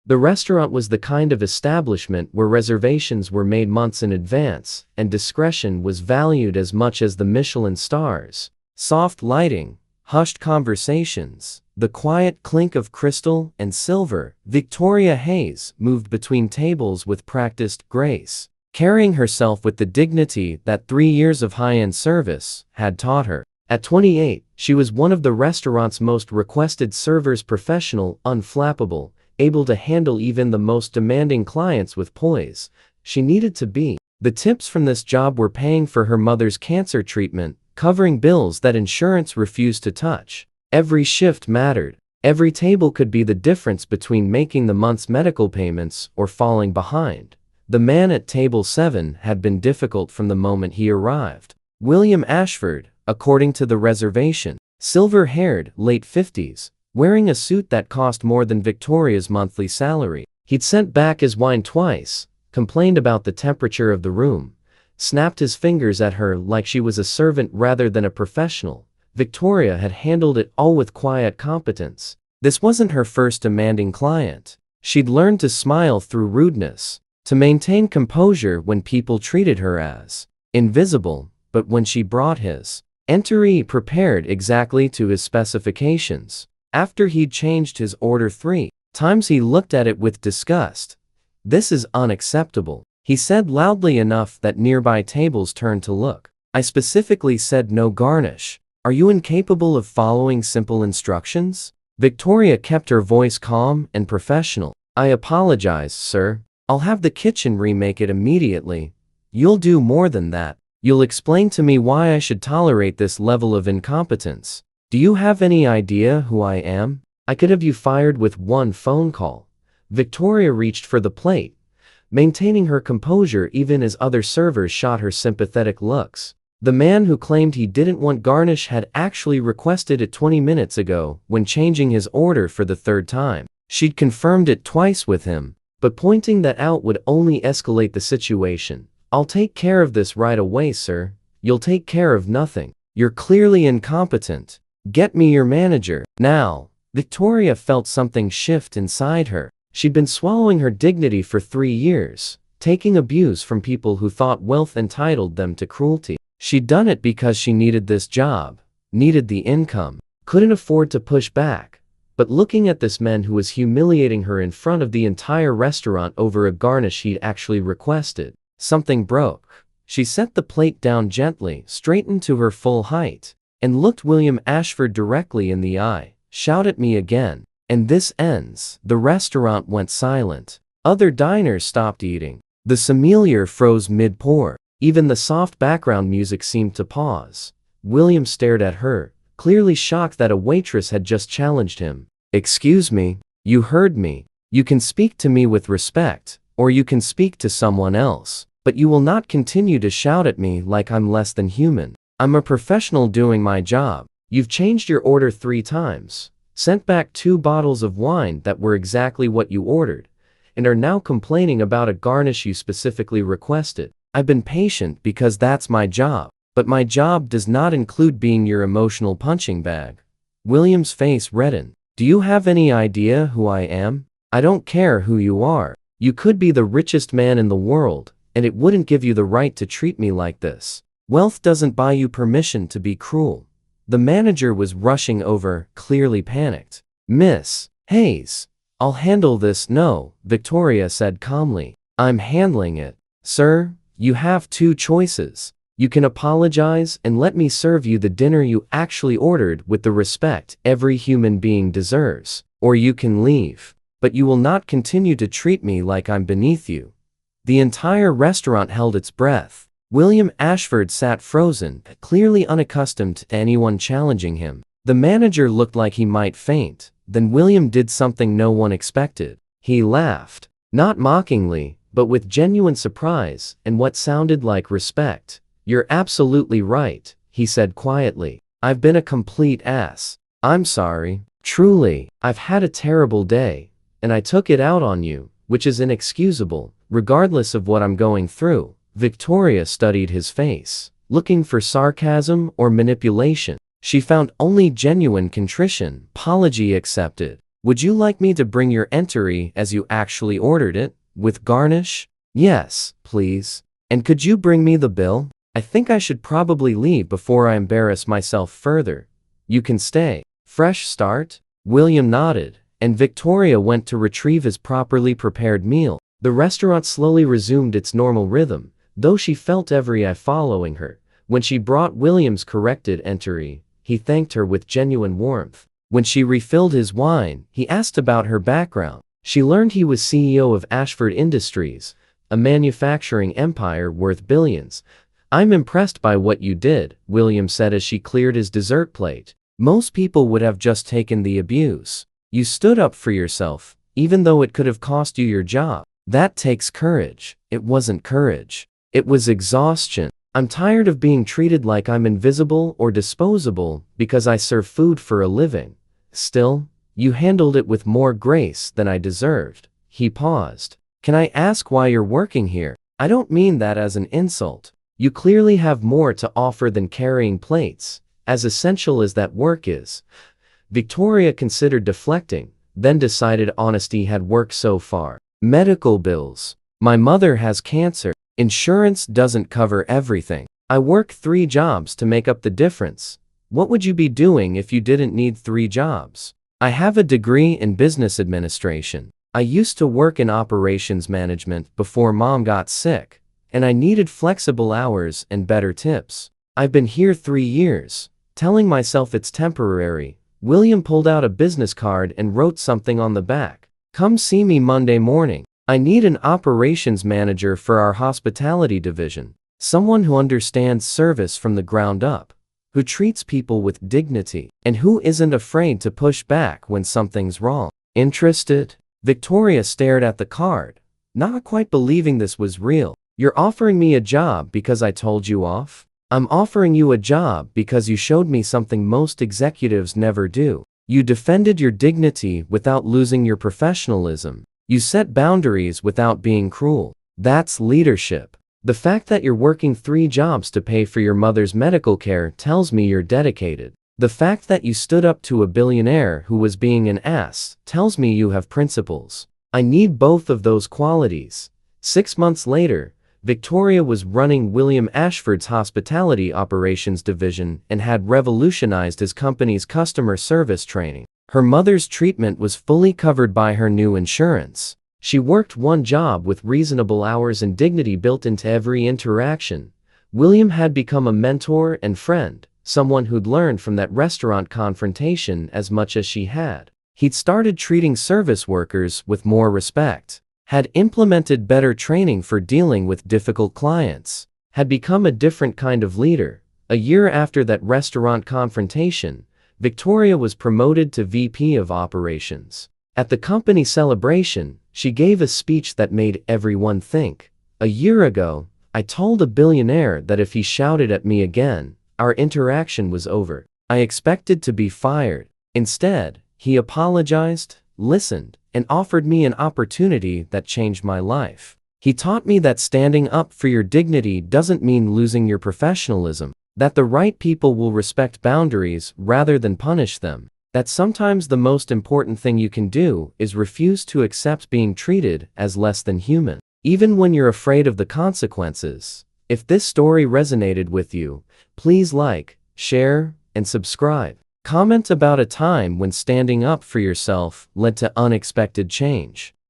The restaurant was the kind of establishment where reservations were made months in advance, and discretion was valued as much as the Michelin stars. Soft lighting, hushed conversations, the quiet clink of crystal and silver. Victoria Hayes moved between tables with practiced grace, carrying herself with the dignity that 3 years of high-end service had taught her. At 28, she was one of the restaurant's most requested servers, professional, unflappable, able to handle even the most demanding clients with poise. She needed to be. The tips from this job were paying for her mother's cancer treatment, covering bills that insurance refused to touch. Every shift mattered. Every table could be the difference between making the month's medical payments or falling behind. The man at table 7 had been difficult from the moment he arrived. William Ashford, according to the reservation, silver-haired, late 50s, wearing a suit that cost more than Victoria's monthly salary. He'd sent back his wine twice, complained about the temperature of the room, snapped his fingers at her like she was a servant rather than a professional. Victoria had handled it all with quiet competence. This wasn't her first demanding client. She'd learned to smile through rudeness, to maintain composure when people treated her as invisible, but when she brought his entrée prepared exactly to his specifications. After he'd changed his order 3 times, he looked at it with disgust. "This is unacceptable," he said loudly enough that nearby tables turned to look. "I specifically said no garnish. Are you incapable of following simple instructions?" Victoria kept her voice calm and professional. "I apologize, sir. I'll have the kitchen remake it immediately." "You'll do more than that. You'll explain to me why I should tolerate this level of incompetence. Do you have any idea who I am? I could have you fired with one phone call." Victoria reached for the plate, maintaining her composure even as other servers shot her sympathetic looks. The man who claimed he didn't want garnish had actually requested it 20 minutes ago when changing his order for the 3rd time. She'd confirmed it twice with him, but pointing that out would only escalate the situation. "I'll take care of this right away, sir." "You'll take care of nothing. You're clearly incompetent. Get me your manager, now." Victoria felt something shift inside her. She'd been swallowing her dignity for 3 years, taking abuse from people who thought wealth entitled them to cruelty. She'd done it because she needed this job, needed the income, couldn't afford to push back. But looking at this man who was humiliating her in front of the entire restaurant over a garnish he'd actually requested, something broke. She set the plate down gently, straightened to her full height, and looked William Ashford directly in the eye. "Shout at me again, and this ends." The restaurant went silent. Other diners stopped eating. The sommelier froze mid-pour. Even the soft background music seemed to pause. William stared at her, clearly shocked that a waitress had just challenged him. "Excuse me, you heard me. You can speak to me with respect, or you can speak to someone else, but you will not continue to shout at me like I'm less than human. I'm a professional doing my job. You've changed your order 3 times, sent back 2 bottles of wine that were exactly what you ordered, and are now complaining about a garnish you specifically requested. I've been patient because that's my job, but my job does not include being your emotional punching bag." William's face reddened. "Do you have any idea who I am? I don't care who you are. You could be the richest man in the world, and it wouldn't give you the right to treat me like this. Wealth doesn't buy you permission to be cruel." The manager was rushing over, clearly panicked. "Miss Hayes, I'll handle this." "No," Victoria said calmly. "I'm handling it." "Sir, you have 2 choices. You can apologize and let me serve you the dinner you actually ordered with the respect every human being deserves, or you can leave. But you will not continue to treat me like I'm beneath you." The entire restaurant held its breath. William Ashford sat frozen, clearly unaccustomed to anyone challenging him. The manager looked like he might faint. Then William did something no one expected. He laughed, not mockingly, but with genuine surprise and what sounded like respect. "You're absolutely right," he said quietly. "I've been a complete ass. I'm sorry. Truly, I've had a terrible day, and I took it out on you, which is inexcusable, regardless of what I'm going through." Victoria studied his face, looking for sarcasm or manipulation. She found only genuine contrition. "Apology accepted." Would you like me to bring your entry as you actually ordered it, with garnish? Yes, please. And could you bring me the bill? I think I should probably leave before I embarrass myself further. You can stay. Fresh start? William nodded, and Victoria went to retrieve his properly prepared meal. The restaurant slowly resumed its normal rhythm, though she felt every eye following her. When she brought William's corrected entry, he thanked her with genuine warmth. When she refilled his wine, he asked about her background. She learned he was CEO of Ashford Industries, a manufacturing empire worth billions. I'm impressed by what you did, William said as she cleared his dessert plate. Most people would have just taken the abuse. You stood up for yourself, even though it could have cost you your job. That takes courage. It wasn't courage. It was exhaustion. I'm tired of being treated like I'm invisible or disposable because I serve food for a living. Still, you handled it with more grace than I deserved. He paused. Can I ask why you're working here? I don't mean that as an insult. You clearly have more to offer than carrying plates, as essential as that work is. Victoria considered deflecting, then decided honesty had worked so far. Medical bills. My mother has cancer. Insurance doesn't cover everything. I work 3 jobs to make up the difference. What would you be doing if you didn't need 3 jobs? I have a degree in business administration. I used to work in operations management before Mom got sick, and I needed flexible hours and better tips. I've been here 3 years, telling myself it's temporary. William pulled out a business card and wrote something on the back. Come see me Monday morning. I need an operations manager for our hospitality division. Someone who understands service from the ground up, who treats people with dignity, and who isn't afraid to push back when something's wrong. Interested? Victoria stared at the card, not quite believing this was real. You're offering me a job because I told you off? I'm offering you a job because you showed me something most executives never do. You defended your dignity without losing your professionalism. You set boundaries without being cruel. That's leadership. The fact that you're working 3 jobs to pay for your mother's medical care tells me you're dedicated. The fact that you stood up to a billionaire who was being an ass tells me you have principles. I need both of those qualities. 6 months later, Victoria was running William Ashford's hospitality operations division and had revolutionized his company's customer service training. Her mother's treatment was fully covered by her new insurance. She worked 1 job with reasonable hours and dignity built into every interaction. William had become a mentor and friend, someone who'd learned from that restaurant confrontation as much as she had. He'd started treating service workers with more respect, had implemented better training for dealing with difficult clients, had become a different kind of leader. A year after that restaurant confrontation, Victoria was promoted to VP of Operations. At the company celebration, she gave a speech that made everyone think. A year ago, I told a billionaire that if he shouted at me again, our interaction was over. I expected to be fired. Instead, he apologized, listened, and offered me an opportunity that changed my life. He taught me that standing up for your dignity doesn't mean losing your professionalism, that the right people will respect boundaries rather than punish them, that sometimes the most important thing you can do is refuse to accept being treated as less than human, even when you're afraid of the consequences. If this story resonated with you, please like, share, and subscribe. Comment about a time when standing up for yourself led to unexpected change.